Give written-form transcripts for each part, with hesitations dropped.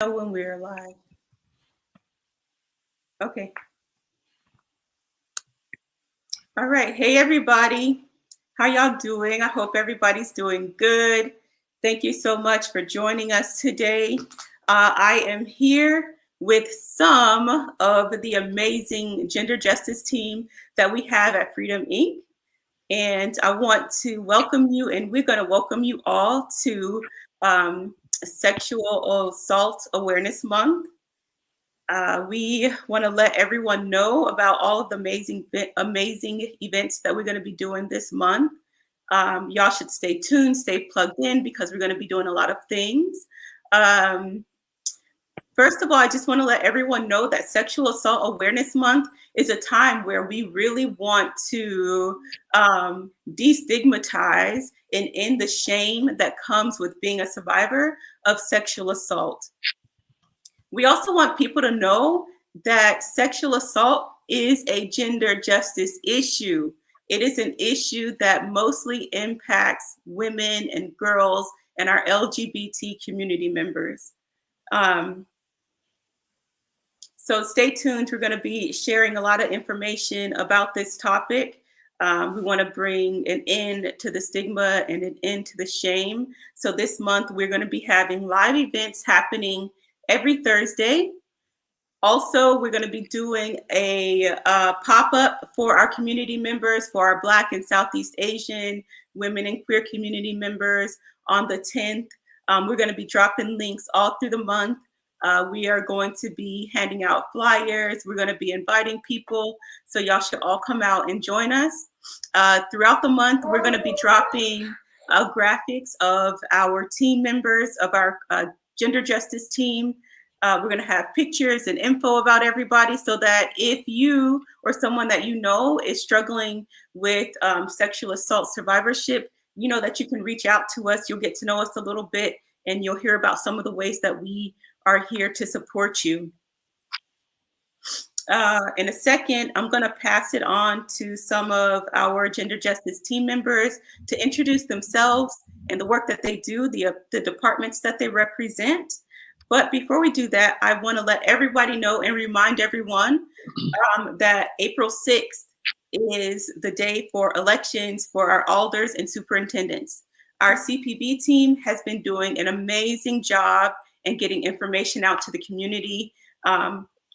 Know when we're live. Okay. All right. Hey, everybody. How y'all doing? I hope everybody's doing good. Thank you so much for joining us today. I am here with some of the amazing gender justice team that we have at Freedom Inc. And I want to welcome you, and we're going to welcome you all to Sexual Assault Awareness Month. We want to let everyone know about all of the amazing events that we're going to be doing this month. Y'all should stay tuned, stay plugged in because we're going to be doing a lot of things. Um, First of all, I just want to let everyone know that Sexual Assault Awareness Month is a time where we really want to destigmatize and end the shame that comes with being a survivor of sexual assault. We also want people to know that sexual assault is a gender justice issue. It is an issue that mostly impacts women and girls and our LGBT community members. So stay tuned. We're going to be sharing a lot of information about this topic. We want to bring an end to the stigma and an end to the shame. So this month, we're going to be having live events happening every Thursday. Also, we're going to be doing a pop-up for our community members, for our Black and Southeast Asian women and queer community members on the 10th. We're going to be dropping links all through the month. We are going to be handing out flyers. We're going to be inviting people. So y'all should all come out and join us. Throughout the month, we're going to be dropping graphics of our team members, of our gender justice team. We're going to have pictures and info about everybody so that if you or someone that you know is struggling with sexual assault survivorship, you know that you can reach out to us. You'll get to know us a little bit and you'll hear about some of the ways that we are here to support you. In a second, I'm going to pass it on to some of our gender justice team members to introduce themselves and the work that they do, the departments that they represent. But before we do that, I want to let everybody know and remind everyone that April 6th is the day for elections for our alders and superintendents. Our CPB team has been doing an amazing job in getting information out to the community.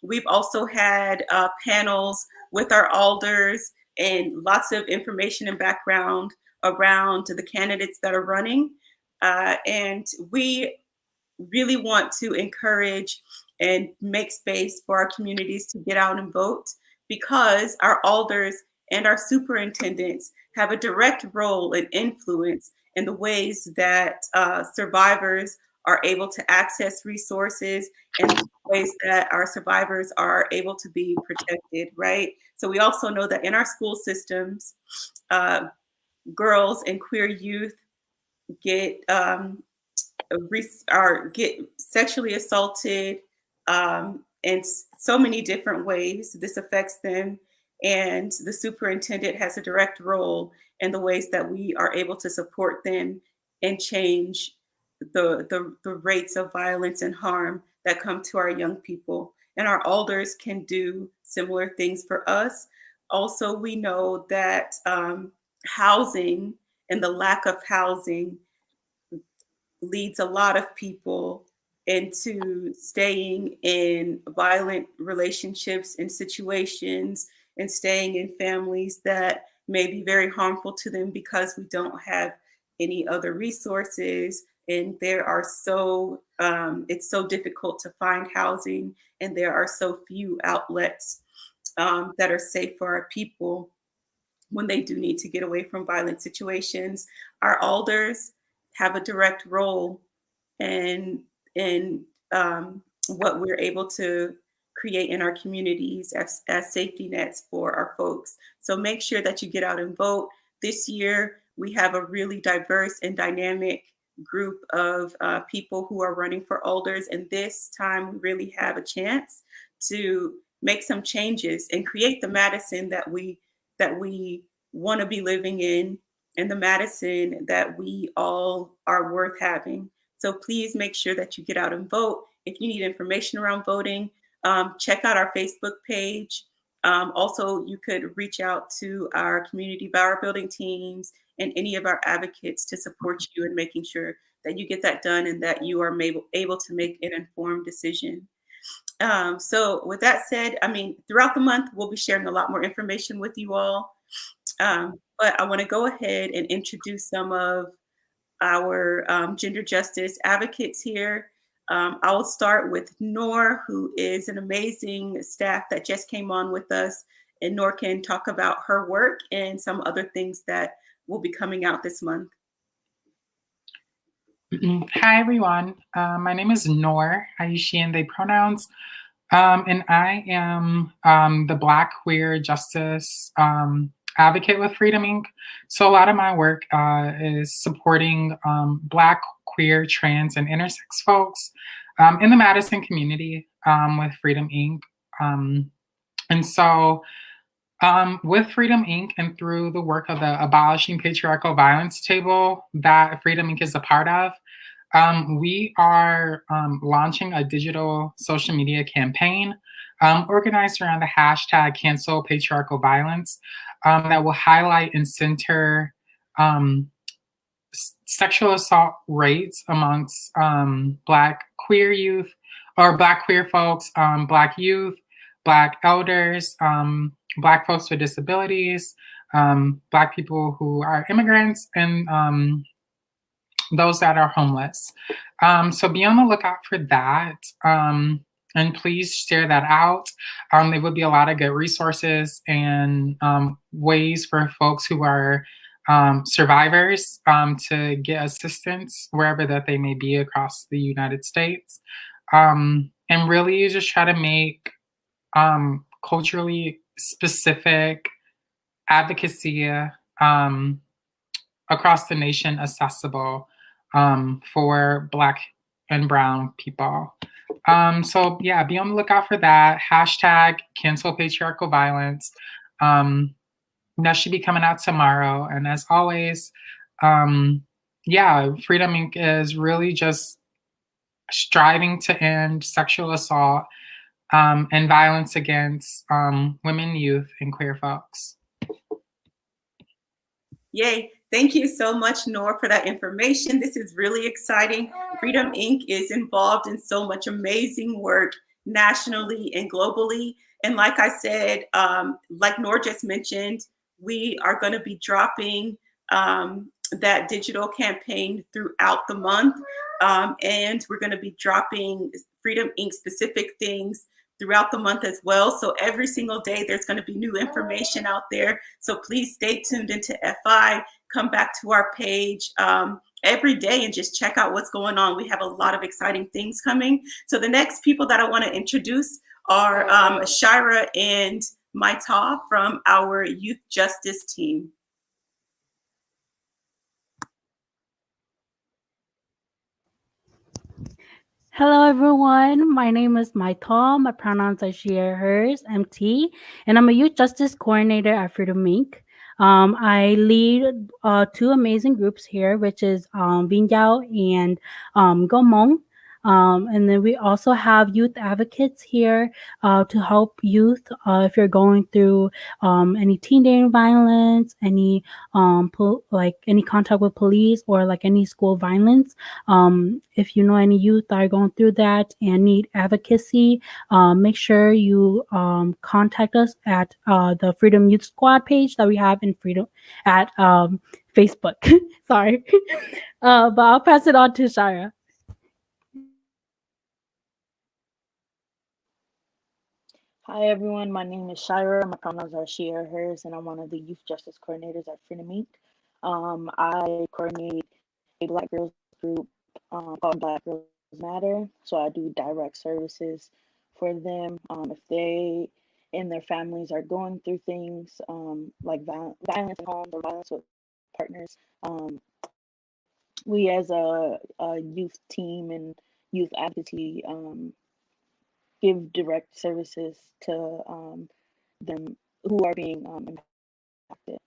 We've also had panels with our alders and lots of information and background around the candidates that are running. And we really want to encourage and make space for our communities to get out and vote because our alders and our superintendents have a direct role and influence in the ways that survivors are able to access resources and the ways that our survivors are able to be protected, right? So we also know that in our school systems, girls and queer youth get get sexually assaulted in so many different ways. This affects them, and the superintendent has a direct role in the ways that we are able to support them and change the rates of violence and harm that come to our young people. And our alders can do similar things for us. Also, we know that housing and the lack of housing leads a lot of people into staying in violent relationships and situations and staying in families that may be very harmful to them because we don't have any other resources and there are it's so difficult to find housing and there are so few outlets that are safe for our people when they do need to get away from violent situations. Our alders have a direct role in what we're able to create in our communities as safety nets for our folks. So make sure that you get out and vote. This year, we have a really diverse and dynamic group of people who are running for alders. And this time, we really have a chance to make some changes and create the Madison that we want to be living in and the Madison that we all are worth having. So please make sure that you get out and vote. if you need information around voting, check out our Facebook page. Also, you could reach out to our community power building teams and any of our advocates to support you in making sure that you get that done and that you are able to make an informed decision. So with that said, I mean, throughout the month, we'll be sharing a lot more information with you all. But I want to go ahead and introduce some of our gender justice advocates here. I will start with Noor, who is an amazing staff that just came on with us. And Noor can talk about her work and some other things that will be coming out this month. Hi, everyone. My name is Noor. I use she and they pronouns. And I am the Black queer justice advocate with Freedom Inc. So a lot of my work is supporting Black, queer, trans, and intersex folks in the Madison community with Freedom Inc. And so with Freedom Inc. and through the work of the Abolishing Patriarchal Violence table that Freedom Inc. is a part of, we are launching a digital social media campaign organized around the hashtag Cancel Patriarchal Violence that will highlight and center sexual assault rates amongst Black queer youth or Black queer folks, Black youth, Black elders, Black folks with disabilities, Black people who are immigrants, and those that are homeless. So be on the lookout for that. And please share that out. There will be a lot of good resources and ways for folks who are survivors to get assistance wherever that they may be across the United States. And really just try to make culturally specific advocacy across the nation accessible for Black and Brown people. So yeah, be on the lookout for that. Hashtag Cancel Patriarchal Violence. That should be coming out tomorrow. And as always, yeah, Freedom Inc. is really just striving to end sexual assault and violence against women, youth, and queer folks. Yay. Thank you so much, Noor, for that information. This is really exciting. Freedom Inc. is involved in so much amazing work nationally and globally. And like I said, like Noor just mentioned, we are going to be dropping that digital campaign throughout the month. And we're going to be dropping Freedom Inc. specific things throughout the month as well. So every single day, there's going to be new information out there. So please stay tuned into FI, come back to our page every day and just check out what's going on. We have a lot of exciting things coming. So the next people that I want to introduce are Shira and Maita from our Youth Justice team. Hello, everyone. My name is Maita. My pronouns are she, hers, MT, and I'm a youth justice coordinator at Freedom Inc. I lead two amazing groups here, which is Vingyao and Gomong. And then we also have youth advocates here to help youth if you're going through any teen dating violence, any like any contact with police or like any school violence. If you know any youth that are going through that and need advocacy, make sure you contact us at the Freedom Youth Squad page that we have in Freedom at Facebook. Sorry, but I'll pass it on to Shira. Hi everyone, my name is Shira. My pronouns are she or hers, and I'm one of the youth justice coordinators at Freedom Inc. I coordinate a Black girls group called Black Girls Matter. So I do direct services for them. If they and their families are going through things like violence in homes or violence with partners, we as a youth team and youth advocacy give direct services to them who are being impacted.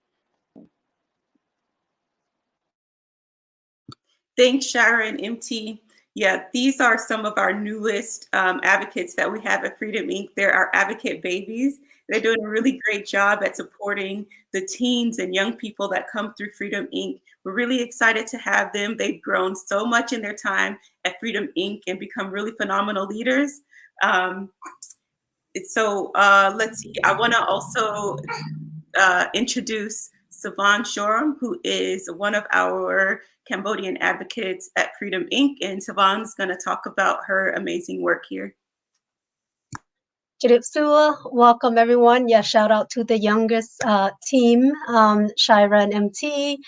Thanks, Shira and MT. Yeah, these are some of our newest advocates that we have at Freedom Inc. They're our advocate babies. They're doing a really great job at supporting the teens and young people that come through Freedom Inc. We're really excited to have them. They've grown so much in their time at Freedom Inc. and become really phenomenal leaders. Let's see. I want to also introduce Savan Shoram, who is one of our Cambodian advocates at Freedom Inc. And Savan's going to talk about her amazing work here. Chirip Sua, welcome everyone. Yeah, shout out to the youngest team, Shira and MT.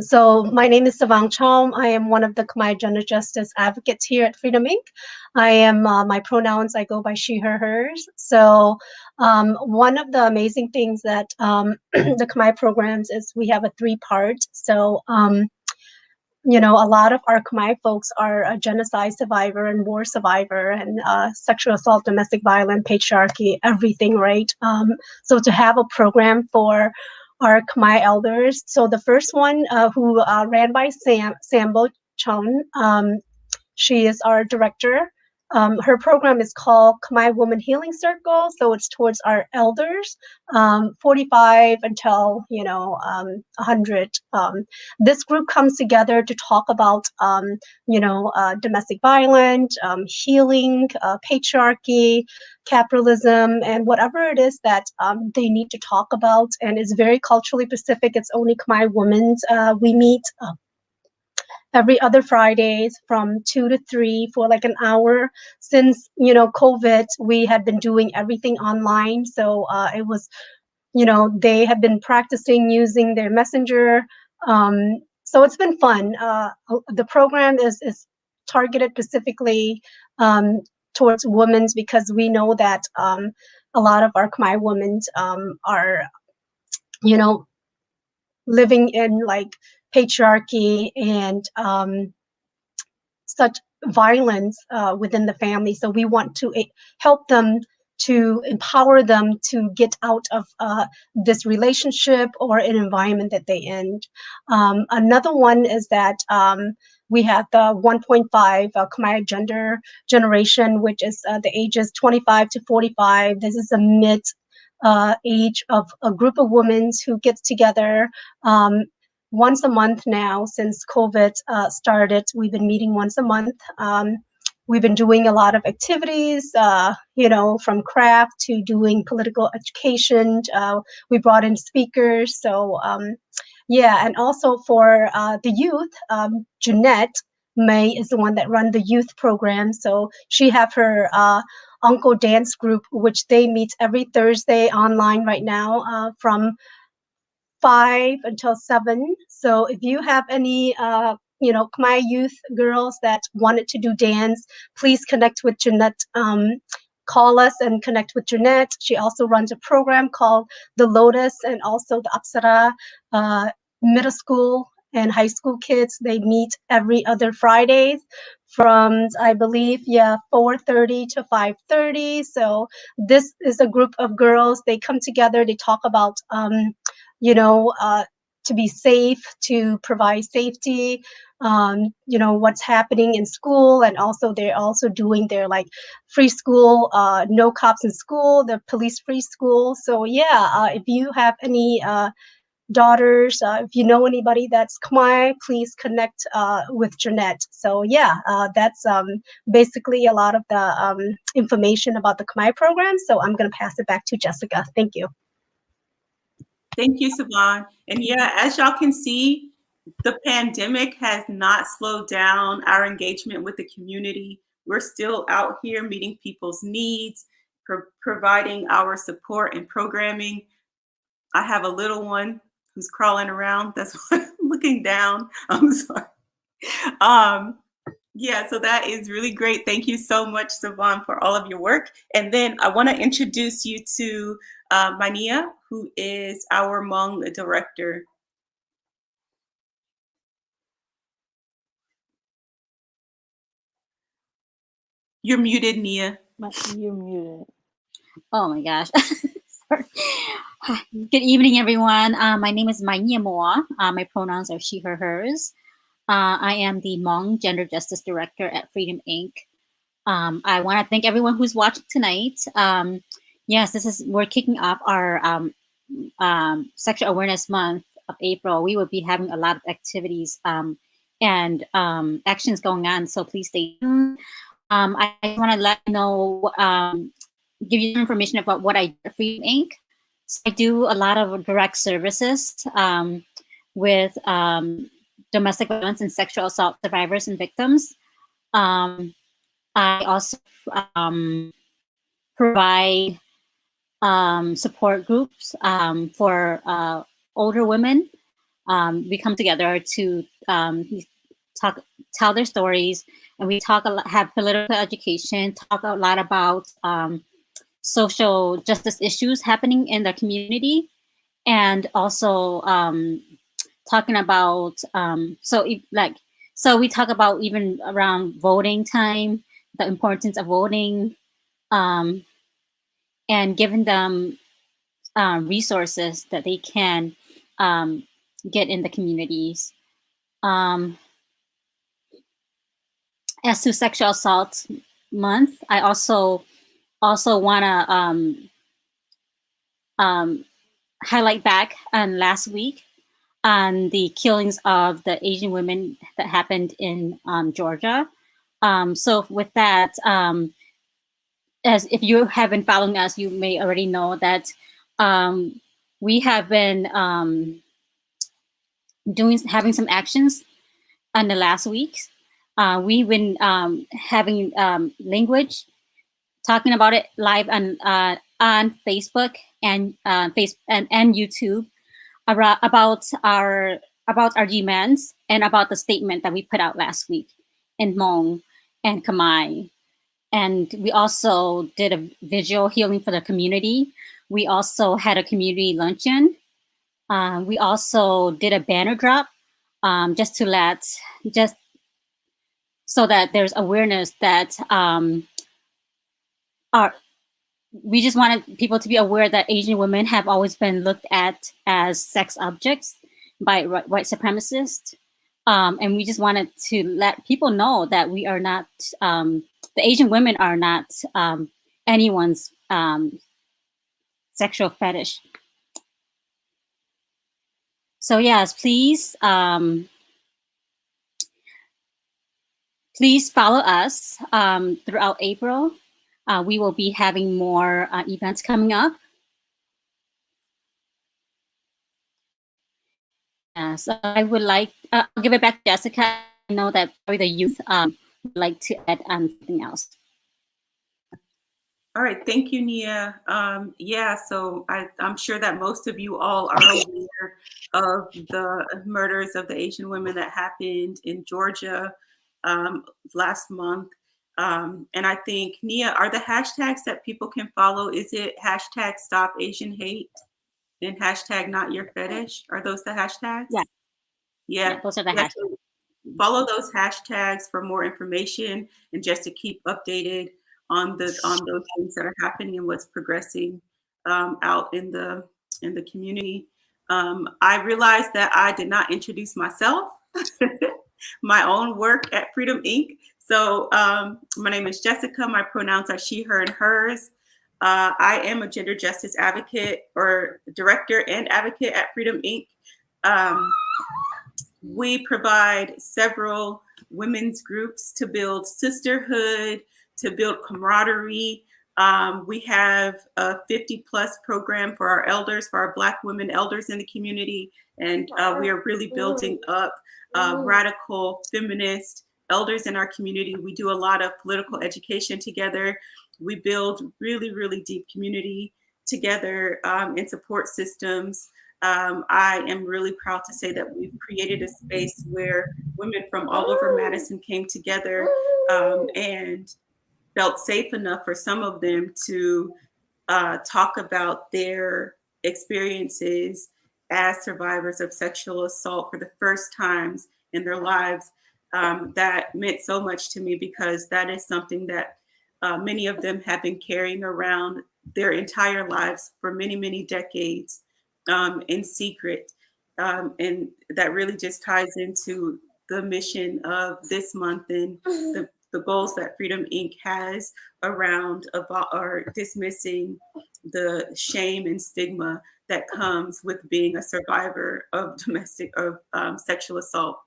So my name is Savang Chom. I am one of the Khmer Gender Justice advocates here at Freedom Inc. I am, my pronouns, I go by she, her, hers. So one of the amazing things that the Khmer programs is we have a 3-part. So you know, a lot of our Khmer folks are a genocide survivor and war survivor and sexual assault, domestic violence, patriarchy, everything, right? So to have a program for our elders. So the first one, who ran by Sambo Chon, she is our director. Her program is called Khmer Woman Healing Circle. So it's towards our elders, 45 until, 100. This group comes together to talk about, domestic violence, healing, patriarchy, capitalism, and whatever it is that they need to talk about. And it's very culturally specific. It's only Khmer women. We meet every other Fridays from 2 to 3 for like an hour. Since, COVID, we had been doing everything online. So it was, they have been practicing using their messenger. So it's been fun. The program is targeted specifically towards women because we know that a lot of our Khmer women are, living in like patriarchy and such violence within the family. So we want to help them, to empower them to get out of this relationship or an environment that they in. Another one is that we have the 1.5 Khmer gender generation, which is the ages 25 to 45. This is a mid age of a group of women who gets together once a month now. Since COVID started, we've been meeting once a month. We've been doing a lot of activities, from craft to doing political education. We brought in speakers. So, and also for the youth, Jeanette May is the one that run the youth program. So she have her Uncle Dance group, which they meet every Thursday online right now from 5 until 7. So if you have any, Khmer youth girls that wanted to do dance, please connect with Jeanette. Call us and connect with Jeanette. She also runs a program called The Lotus and also the Apsara middle school and high school kids. They meet every other Fridays from, I believe, 4:30 to 5:30. So this is a group of girls. They come together. They talk about, to be safe, to provide safety, what's happening in school. And also they're also doing their like free school, no cops in school, the police free school. So if you have any daughters, if you know anybody that's Khmer, please connect with Jeanette. So that's basically a lot of the information about the Khmer program. So I'm going to pass it back to Jessica. Thank you. Thank you, Savan. And as y'all can see, the pandemic has not slowed down our engagement with the community. We're still out here meeting people's needs, providing our support and programming. I have a little one who's crawling around. That's why I'm looking down. I'm sorry. So that is really great. Thank you so much, Savan, for all of your work. And then I want to introduce you to Mania, who is our Hmong director. You're muted, Nia. You're muted. Oh my gosh. Sorry. Hi. Good evening, everyone. My name is Mania Moa. My pronouns are she, her, hers. I am the Hmong Gender Justice Director at Freedom Inc. I want to thank everyone who's watching tonight. Yes, we're kicking off our Sexual Awareness Month of April. We will be having a lot of activities and actions going on, so please stay tuned. I want to let you know, give you some information about what I do at Freedom Inc. So I do a lot of direct services with domestic violence and sexual assault survivors and victims. I also provide support groups for older women. We come together to tell their stories, and we have political education, talk a lot about social justice issues happening in the community, and also talking about so we talk about even around voting time, the importance of voting, and giving them resources that they can get in the communities. As to Sexual Assault Month, I also want to highlight back on last week on the killings of the Asian women that happened in Georgia. So with that, as if you have been following us, you may already know that we have been having some actions in the last weeks. We've been having language, talking about it live on Facebook and YouTube about our demands and about the statement that we put out last week in Hmong and Khmer. And we also did a visual healing for the community. We also had a community luncheon. We also did a banner drop just so that there's awareness that we just wanted people to be aware that Asian women have always been looked at as sex objects by white supremacists. And we just wanted to let people know that we are not, the Asian women are not anyone's sexual fetish. So yes, please follow us throughout April. We will be having more events coming up. So I would like, I'll give it back to Jessica. I know that probably the youth would like to add on something else. All right, thank you, Nia. Yeah, so I'm sure that most of you all are aware of the murders of the Asian women that happened in Georgia last month. And I think, Nia, are the hashtags that people can follow, is it hashtag Stop Asian Hate and hashtag Not Your Fetish? Are those the hashtags? Yeah. Yeah, those are the yeah, hashtags. so follow those hashtags for more information and just to keep updated on those things that are happening and what's progressing out in the community. I realized that I did not introduce myself, my own work at Freedom Inc. So my name is Jessica. My pronouns are she, her, and hers. I am a gender justice advocate or director and advocate at Freedom Inc. We provide several women's groups to build sisterhood, to build camaraderie. We have a 50+ program for our elders, for our Black women elders in the community. And we are really building up radical feminist elders in our community. We do a lot of political education together. We build really, really deep community together and support systems. I am really proud to say that we've created a space where women from all over Madison came together and felt safe enough for some of them to talk about their experiences as survivors of sexual assault for the first times in their lives. That meant so much to me because that is something that many of them have been carrying around their entire lives for many, many decades in secret. And that really just ties into the mission of this month and the goals that Freedom Inc. has around dismissing the shame and stigma that comes with being a survivor of sexual assault.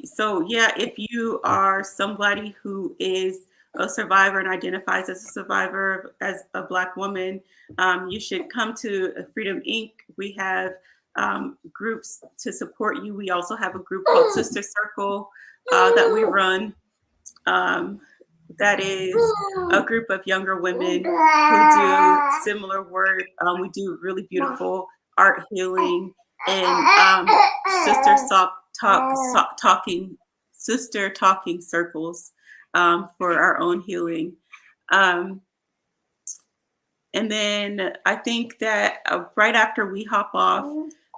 So yeah, if you are somebody who is a survivor and identifies as a survivor, as a Black woman, you should come to Freedom Inc. We have groups to support you. We also have a group called Sister Circle that we run. That is a group of younger women who do similar work. We do really beautiful art healing and sister talking circles for our own healing. And then I think that right after we hop off,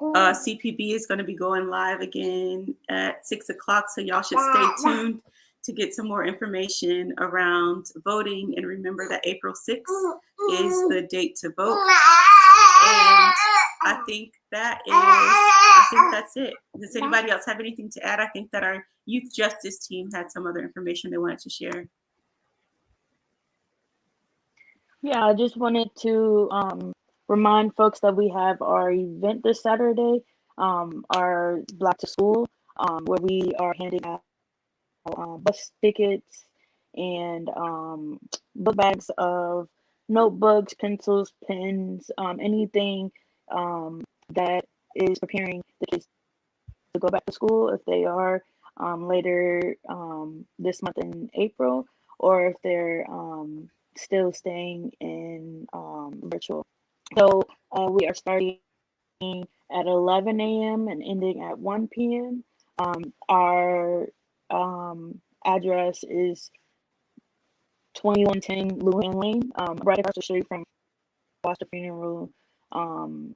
CPB is going to be going live again at 6 o'clock. So y'all should stay tuned to get some more information around voting. And remember that April 6th is the date to vote. And I think that's it. Does anybody else have anything to add? I think that our youth justice team had some other information they wanted to share. Yeah, I just wanted to remind folks that we have our event this Saturday, our Black to School, where we are handing out bus tickets and book bags of notebooks, pencils, pens, anything that is preparing the kids to go back to school if they are later this month in April, or if they're still staying in virtual. So we are starting at 11 a.m. and ending at 1 p.m. Our address is 2110 Luan Lane, right across the street from Foster Funeral on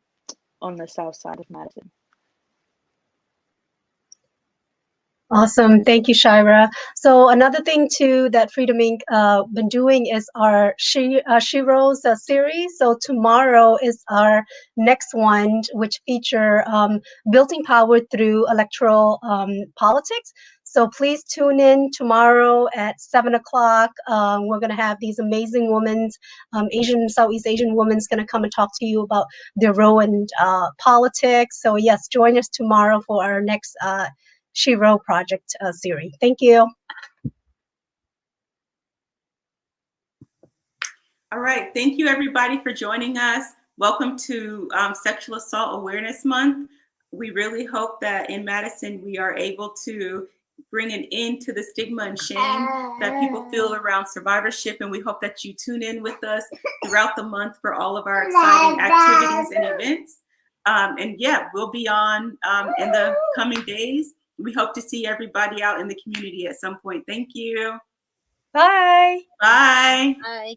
the south side of Madison. Awesome. Thank you, Shira. So another thing too that Freedom Inc. Been doing is our Sheroes series. So tomorrow is our next one, which feature building power through electoral politics. So please tune in tomorrow at 7 o'clock. We're going to have these amazing women, Southeast Asian women, going to come and talk to you about their role in politics. So yes, join us tomorrow for our next Shero project series. Thank you. All right. Thank you, everybody, for joining us. Welcome to Sexual Assault Awareness Month. We really hope that in Madison, we are able to bring an end to the stigma and shame that people feel around survivorship. And we hope that you tune in with us throughout the month for all of our exciting activities and events. And yeah, we'll be on in the coming days. We hope to see everybody out in the community at some point. Thank you. Bye. Bye. Bye.